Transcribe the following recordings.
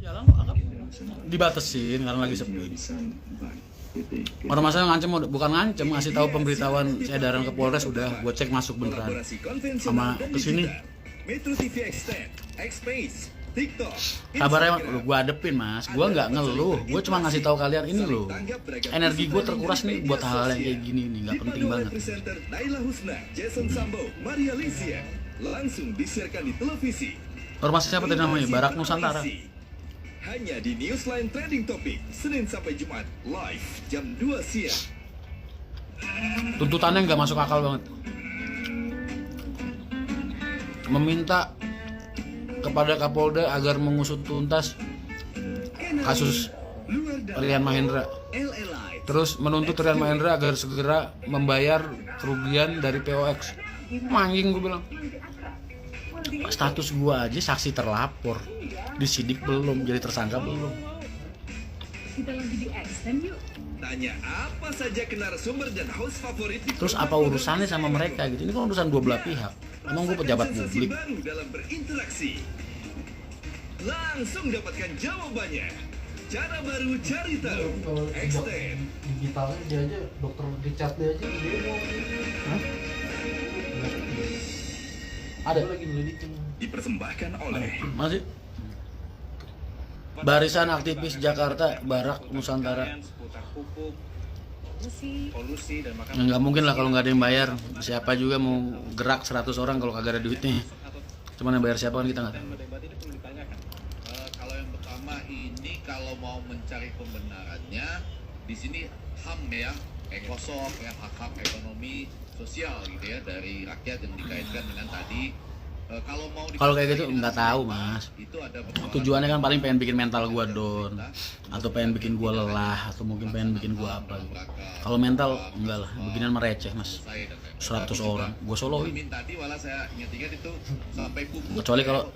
jalan dibatasin karena lagi sepi. Orang masalah ngancem, bukan ngancem, ngasih tahu pemberitahuan edaran ke Polres udah gue cek masuk beneran sama kesini. Metro TV Extend, X-Space, TikTok. Kabarnya gue adepin mas, gue nggak ngeluh, gue cuma ngasih tahu kalian ini loh. Energi gue terkuras nih buat hal-hal yang kayak gini nih, nggak penting banget. Presenter Naila Husna, Jason Sambo, Maria Lizia langsung disiarkan di televisi. Ormas siapa tadi namanya? Barak Nusantara. Hanya di Newsline Trending Topic, Senin sampai Jumat, live jam 2 siang. Tuntutannya nggak masuk akal banget. Meminta kepada Kapolda agar mengusut tuntas kasus Rian Mahendra. Terus menuntut Rian Mahendra agar segera membayar kerugian dari POX. Mangging gue bilang. Status gue aja saksi terlapor, disidik belum, jadi tersangka belum. Kita lagi di extend yuk. Tanya apa saja ke narasumber dan host favorit. Terus apa urusannya sama mereka gitu? Ini kan urusan dua belah pihak. Emang gue pejabat publik. Baru dalam berinteraksi. Langsung dapatkan jawabannya. Cara baru cari tahu. Extend. Digitalnya dia aja, dokter Richard dia aja dia mau. Hah? Ada lagi ngelidikin. Dipersembahkan oleh masih Barisan Aktivis Jakarta Barak Nusantara. Polusi dan maka Nggak mungkin lah kalau nggak ada yang bayar. Siapa juga mau gerak 100 orang kalau kagak ada duitnya. Cuman yang bayar siapa kan kita nggak tahu. debat ini perlu ditanyakan. Kalau yang pertama ini kalau mau mencari pembenarannya di sini HAM ya, ekosok ya, hak-hak ekonomi sosial gitu ya dari rakyat yang dikaitkan dengan tadi. Kalau kayak gitu nggak tahu mas. Itu ada Tujuannya kan paling pengen bikin mental gua down, atau pengen bikin gua lelah, atau mungkin pengen bikin gua apa gitu. Kalau mental enggak lah, beginian mereceh mas. 100 orang, gua soloin. tadi malah saya ingat-ingat itu sampai pupuk. Kecuali kalau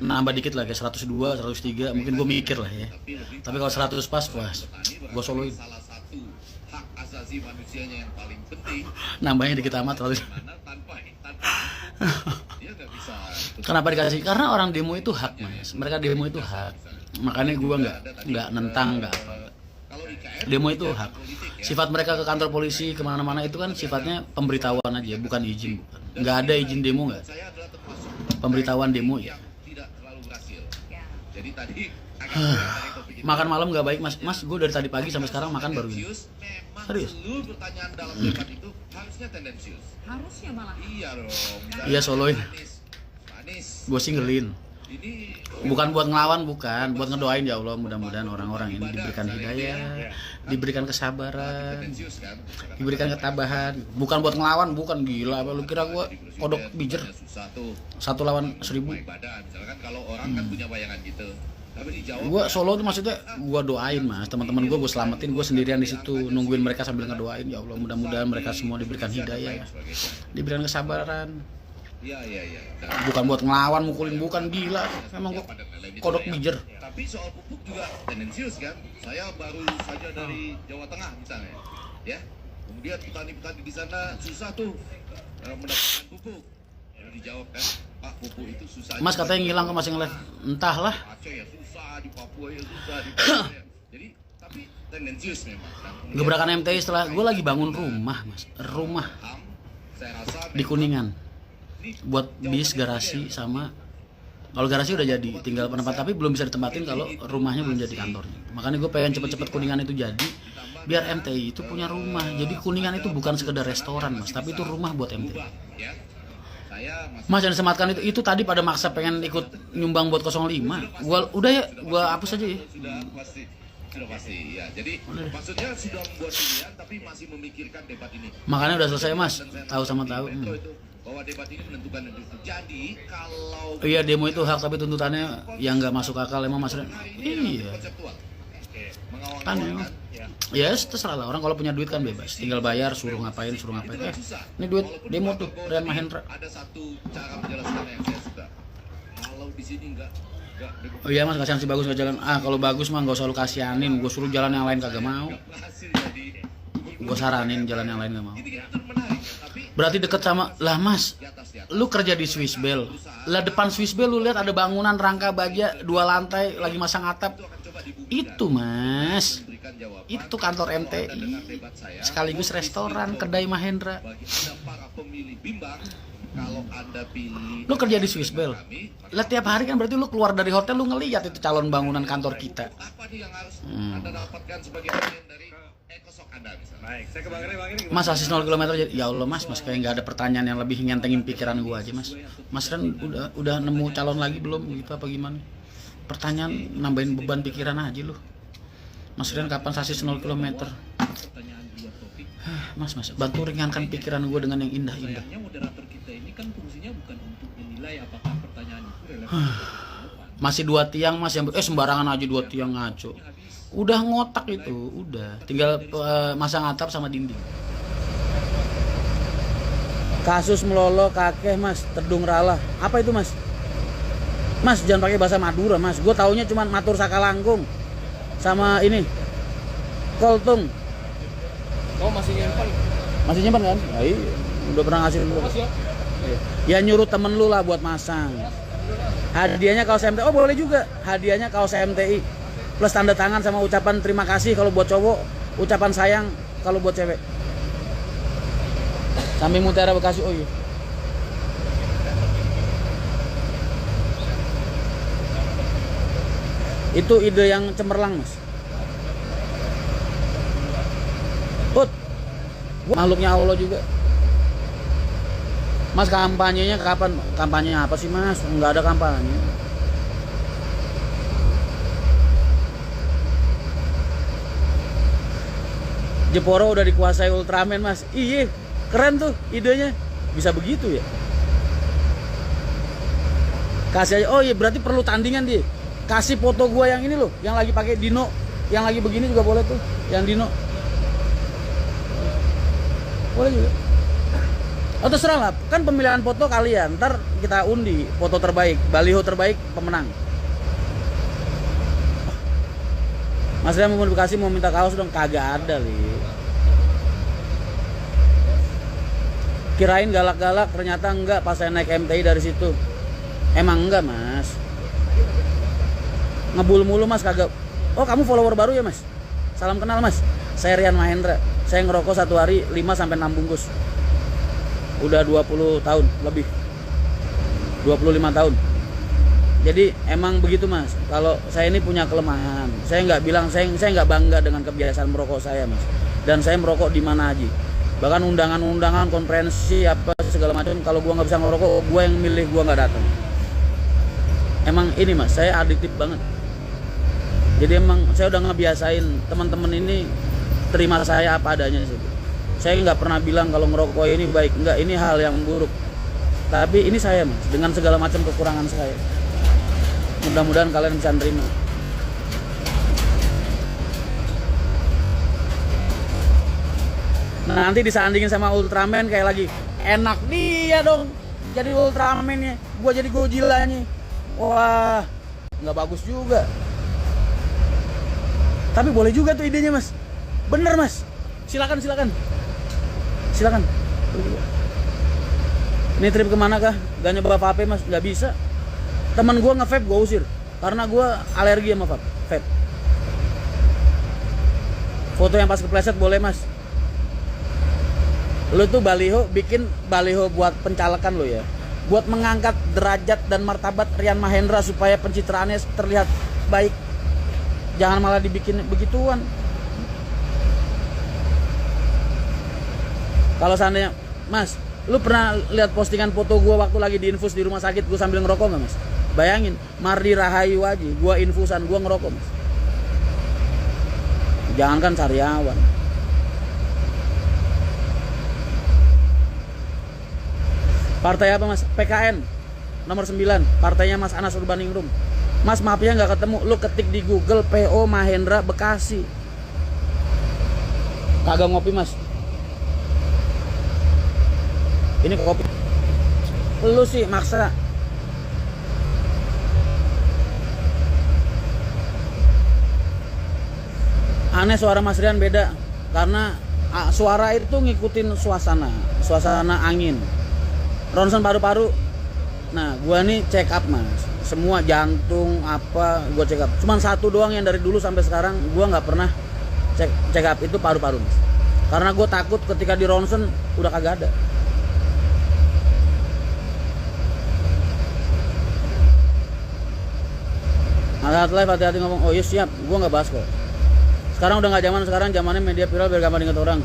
nambah dikit lah kayak 102, 103 mungkin gue mikir lah ya. Tapi kalau 100 pas gue soloin. Salah satu hak asasi manusianya yang paling penting. Nambahnya dikit amat terlalu. Mana tanpa dia nggak bisa. Kenapa dikasih? Karena orang demo itu hak mas. Mereka demo itu hak. Makanya gue nggak nentang nggak apa. Kalau IKN Demo itu hak. Sifat mereka ke kantor polisi kemana-mana itu kan sifatnya pemberitahuan aja, bukan izin. Bukan. Nggak ada izin demo nggak? saya adalah termasuk Pemberitahuan demo ya. yang tidak terlalu berhasil. Jadi tadi Makan malam nggak baik mas. Mas gue dari tadi pagi sampai sekarang makan baru ini. memang Serius? seluruh pertanyaan dalam debat itu harusnya tendensius. Harusnya malah. Iya dong. Iya, soloin. Manis. Gue singelin. Ini Bukan buat ngelawan, bukan. Buat ngedoain ya Allah mudah-mudahan orang-orang ini diberikan hidayah, diberikan kesabaran, tendensius kan. diberikan ketabahan. Bukan buat ngelawan, bukan gila. Apa lu kira gue kodok bijer? Susah tuh. 1 lawan 1000. Ibadah misalkan kalau orang kan punya bayangan gitu. Tapi dijawab Gue solo tuh maksudnya gue doain mas, teman-teman gue selamatin, gue sendirian di situ nungguin mereka sambil ngedoain ya Allah mudah-mudahan mereka semua diberikan hidayah, diberikan kesabaran. Iya. Bukan buat ngelawan, mukulin, bukan gila. Emang gue kodok bijer. Tapi soal pupuk juga tendensius kan. Saya baru saja dari Jawa Tengah misalnya, ya. Kemudian petani-petani di sana susah tuh mendapatkan pupuk. Ya, dijawab kan, Pak pupuk itu susah. Mas katanya ngilang ke masih nge-live. Entahlah. Aceh ya susah, di Papua ya susah, di Papua ya. Jadi tapi tendensius memang. Kan? Gebrakan MTI setelah gue lagi bangun rumah mas, rumah Saya rasa di Kuningan. Buat bis garasi sama kalau garasi udah jadi tinggal penempat tapi belum bisa ditempatin kalau rumahnya belum jadi kantornya. Makanya gue pengen cepet-cepet Kuningan itu jadi biar MTI itu punya rumah. Jadi Kuningan itu bukan sekedar restoran mas, tapi itu rumah buat MTI. ya. Saya masih Mas jangan sematkan itu tadi pada maksa pengen ikut nyumbang buat 05. Gua udah ya, gua hapus aja ya. sudah pasti ya. Jadi maksudnya sudah membuat pilihan tapi masih memikirkan debat ini. Makanya udah selesai mas, tahu sama tahu. Itu bahwa debat ini menentukan itu. Jadi kalau Iya demo itu hak tapi tuntutannya yang nggak masuk akal emang maksudnya. Iya. konseptual. Mengawal Kan emang. Ya terserah lah, orang kalau punya duit kan bebas, tinggal bayar suruh ngapain. Ini duit demo tuh Rian Mahendra. Ada satu cara menjelaskan yang saya suka. Kalau di sini enggak Oh iya mas, kasihan si bagus nggak jalan. Kalau bagus mah nggak usah lu kasihanin, gue suruh jalan yang lain kagak mau. berhasil jadi Gue saranin jalan yang lain nggak mau. itu menarik ya. Tapi Berarti deket sama lah Mas. Lu kerja di Swiss Bell. Lah depan Swiss Bell lu lihat ada bangunan rangka baja 2 lantai lagi masang atap. Itu Mas. Itu kantor MTI. Sekaligus restoran kedai Mahendra. Bagi Anda para pemilih bimbang, kalau Anda pilih Lu kerja di Swiss Bell. Lah tiap hari kan berarti lu keluar dari hotel lu ngeliat itu calon bangunan kantor kita. apa nih yang harus Anda dapatkan sebagai bagian dari ekosok Anda misalnya? Baik, saya ke Bang Rey. Bang Rey, Mas asis 0 km jadi ya Allah Mas kayak nggak ada pertanyaan yang lebih ngentengin pikiran gua aja Mas. Mas Ren udah nemu calon lagi belum gitu apa gimana? Pertanyaan nambahin beban pikiran aja lu. Mas Ren kapan sasis 0 km? Pertanyaan di luar topik. Mas bantu ringankan pikiran gua dengan yang indah-indah. Sayangnya moderator kita ini kan fungsinya bukan untuk menilai apakah pertanyaan itu relevan. Masih 2 tiang Mas yang sembarangan aja 2 tiang ngaco. Udah ngotak itu, udah. Tinggal masang atap sama dinding. Kasus melolo kakeh Mas, terdung rala. Apa itu Mas? Mas jangan pakai bahasa Madura Mas. Gue taunya cuma matur sakalangkung sama ini koltung. Oh masih nyimpan? Masih nyimpan kan? Ya, iya. Udah pernah ngasih dulu. Ya nyuruh temen lu lah buat masang. Hadiahnya kaos MTI. Oh boleh juga. Hadiahnya kaos MTI. Plus tanda tangan sama ucapan terima kasih kalau buat cowok, ucapan sayang kalau buat cewek. Samping Mutiara Bekasi. Oh iya. Itu ide yang cemerlang Mas. Put, makhluknya Allah juga. Mas kampanyenya kapan? Kampanyenya apa sih Mas? Enggak ada kampanye. Jeporo udah dikuasai Ultraman Mas. Iya, keren tuh idenya. Bisa begitu ya. Kasih aja. Oh iya berarti perlu tandingan dia. Kasih foto gua yang ini loh, yang lagi pakai Dino, yang lagi begini juga boleh tuh, yang Dino. Boleh juga. Oh terserah lah, kan pemilihan foto kalian. Ntar kita undi foto terbaik, baliho terbaik pemenang. Mas Rian mau Bekasi mau minta kaos dong, kagak ada li. Kirain galak-galak, ternyata enggak pas saya naik MTI dari situ. Emang enggak Mas. Ngebul mulu Mas kagak. Oh kamu follower baru ya Mas? Salam kenal Mas. Saya Rian Mahendra. Saya ngerokok satu hari 5-6 bungkus. Udah 20 tahun lebih. 25 tahun. Jadi emang begitu Mas. Kalau saya ini punya kelemahan. Saya nggak bilang saya nggak bangga dengan kebiasaan merokok saya Mas. Dan saya merokok di mana aja. Bahkan undangan-undangan, konferensi apa segala macam. Kalau gua nggak bisa ngerokok, gua yang milih gua nggak datang. Emang ini Mas, saya adiktif banget. Jadi emang saya udah ngebiasain teman-teman ini terima saya apa adanya sih. Saya nggak pernah bilang kalau ngerokok ini baik, enggak, ini hal yang buruk. Tapi ini saya Mas, dengan segala macam kekurangan saya. Mudah-mudahan kalian bisa nerima. Nah, nanti disandingin sama Ultraman kayak lagi. Enak dia dong jadi Ultraman-nya, gua jadi Godzilla-nya. Wah, nggak bagus juga. Tapi boleh juga tuh idenya Mas. Bener Mas. Silakan. Ini trip kemana kah? Gak nyoba vape Mas? Gak bisa. Teman gue nge-vape gue usir karena gue alergi sama vape. Foto yang pas kepleset boleh Mas. Lu tuh baliho, bikin baliho buat pencalekan lo ya. Buat mengangkat derajat dan martabat Rian Mahendra supaya pencitraannya terlihat baik. Jangan malah dibikin begituan. Kalau seandainya, Mas, lu pernah lihat postingan foto gue waktu lagi diinfus di rumah sakit gue sambil ngerokok nggak Mas? Bayangin, Mardi Rahayu aja, gue infusan, gue ngerokok Mas. Jangankan sariawan. Partai apa Mas? PKN nomor 9, partainya Mas Anas Urbaningrum. Mas maaf ya nggak ketemu, lu ketik di Google PO Mahendra Bekasi. Kagak ngopi Mas. Ini kopi. Lu sih maksa. Aneh suara Mas Rian beda. Karena suara itu ngikutin suasana angin. Ronsen paru-paru. Nah, gua nih check up mas, semua jantung apa gua check up. Cuman satu doang yang dari dulu sampai sekarang gua nggak pernah check up, itu paru-paru mas. Karena gua takut ketika di ronsen udah kagak ada. Saat live hati-hati ngomong, oh iya siap, gua nggak bahas kok. Sekarang udah nggak zaman, sekarang zamannya media viral biar gampang diingat orang.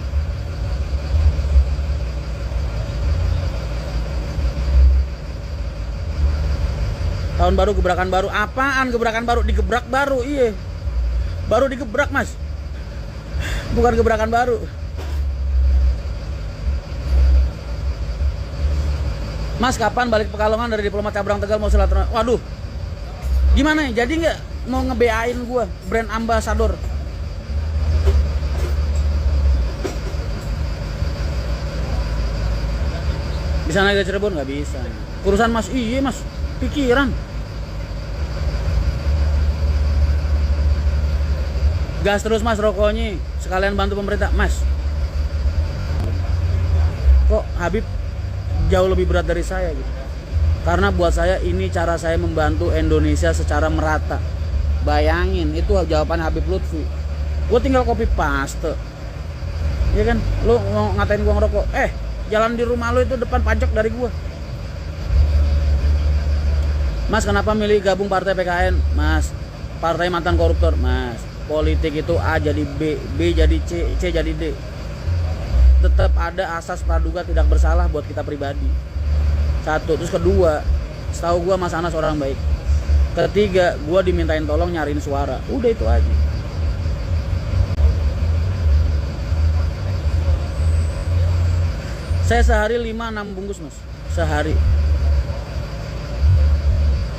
Tahun baru, gebrakan baru. Apaan gebrakan baru? Digebrak baru, iya. Baru digebrak mas. Bukan gebrakan baru. Mas kapan balik Pekalongan dari Diplomat Cabrang Tegal mau silaturahmi? Waduh. Gimana ya? Jadi nggak mau nge-BA-in gue brand ambassador? Bisa naik ke Cirebon? Nggak bisa. Urusan mas, iya mas, pikiran. Gas terus mas rokoknya, sekalian bantu pemerintah mas. Kok Habib jauh lebih berat dari saya gitu? Karena buat saya ini cara saya membantu Indonesia secara merata. Bayangin, itu jawaban Habib Lutfi. Gue tinggal copy paste. Iya kan? Lu mau ngatain gua ngerokok? Jalan di rumah lu itu depan pajak dari gua. Mas kenapa milih gabung partai PKN? Mas, partai mantan koruptor. Mas, politik itu A jadi B, B jadi C, C jadi D. Tetap ada asas praduga tidak bersalah buat kita pribadi. Satu, terus kedua, setahu gua Mas Anas orang baik. Ketiga, gua dimintain tolong nyariin suara. Udah itu aja. Saya sehari 5-6 bungkus mas, sehari.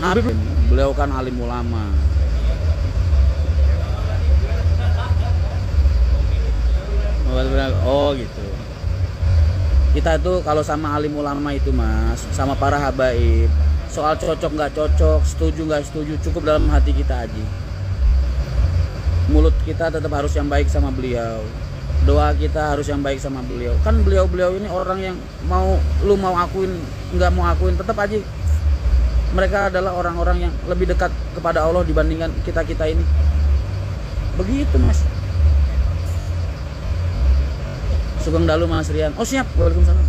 Habib, beliau kan alim ulama. Oh gitu. Kita itu kalau sama alim ulama itu mas, sama para habaib, soal cocok nggak cocok, setuju nggak setuju, cukup dalam hati kita aja. Mulut kita tetap harus yang baik sama beliau. Doa kita harus yang baik sama beliau. Kan beliau-beliau ini orang yang lu mau akuin nggak mau akuin, tetap aja mereka adalah orang-orang yang lebih dekat kepada Allah dibandingkan kita ini. Begitu mas. Sugeng dalu Mas Rian. Oh siap. Waalaikumsalam.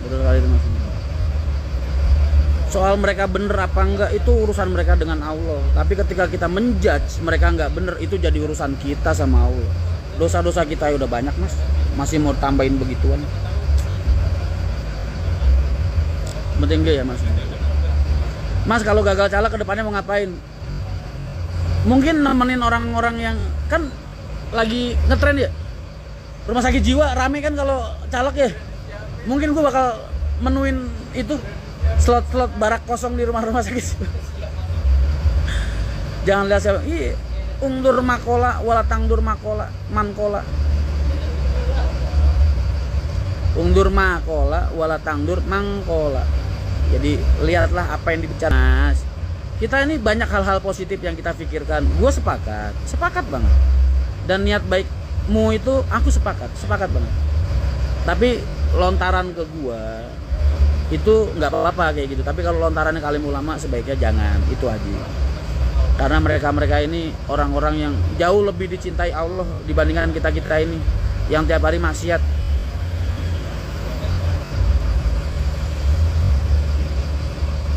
Betul kali itu mas. Soal mereka bener apa enggak itu urusan mereka dengan Allah. Tapi ketika kita menjudge mereka enggak bener, itu jadi urusan kita sama Allah. Dosa-dosa kita udah banyak mas, masih mau tambahin begituan. Penting ya mas. Mas kalau gagal caleg kedepannya mau ngapain? Mungkin nemenin orang-orang yang kan lagi ngetren ya. Rumah sakit jiwa rame kan kalau caleg ya. Mungkin gua bakal menuin itu slot-slot barak kosong di rumah-rumah sakit. Jangan lihat siapa. Iya, ungdur makola wala tangdur makola mankola. Ungdur makola wala tangdur mangkola. Jadi lihatlah apa yang dibicara mas. Kita ini banyak hal-hal positif yang kita pikirkan. Gue sepakat banget. Dan niat baikmu itu aku sepakat banget. Tapi lontaran ke gue itu nggak apa-apa kayak gitu. Tapi kalau lontarannya ke alim ulama sebaiknya jangan, itu aja. Karena mereka ini orang-orang yang jauh lebih dicintai Allah dibandingkan kita ini yang tiap hari maksiat.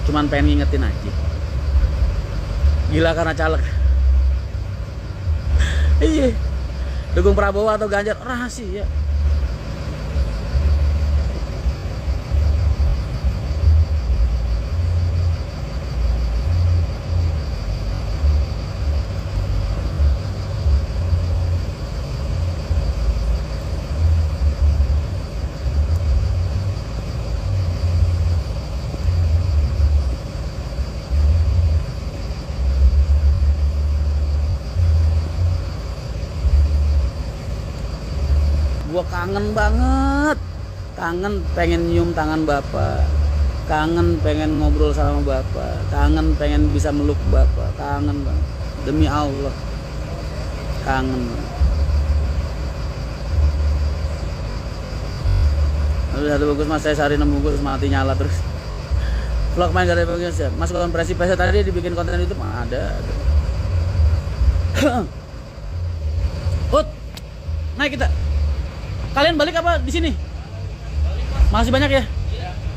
Cuman pengen ngingetin aja. Gila karena caleg. Iya. Dukung Prabowo atau Ganjar rahasia. Gua kangen banget, pengen nyium tangan bapak, Kangen pengen ngobrol sama bapak, kangen pengen bisa meluk bapak, kangen banget. Demi Allah, kangen banget. Aduh, satu bagus mas, saya sehari 6 bungkus mati nyala terus. Vlog main dari bagus ya, masuk konferensi pers tadi dibikin konten itu mah ada. Ut, naik kita. Kalian balik apa di sini? Makasih banyak ya.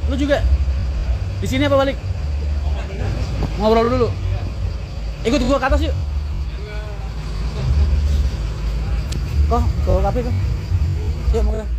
Lu juga di sini apa balik? Ngobrol dulu. Ikut gua ke atas yuk. Kok ke kafe kan? Yuk mau kita.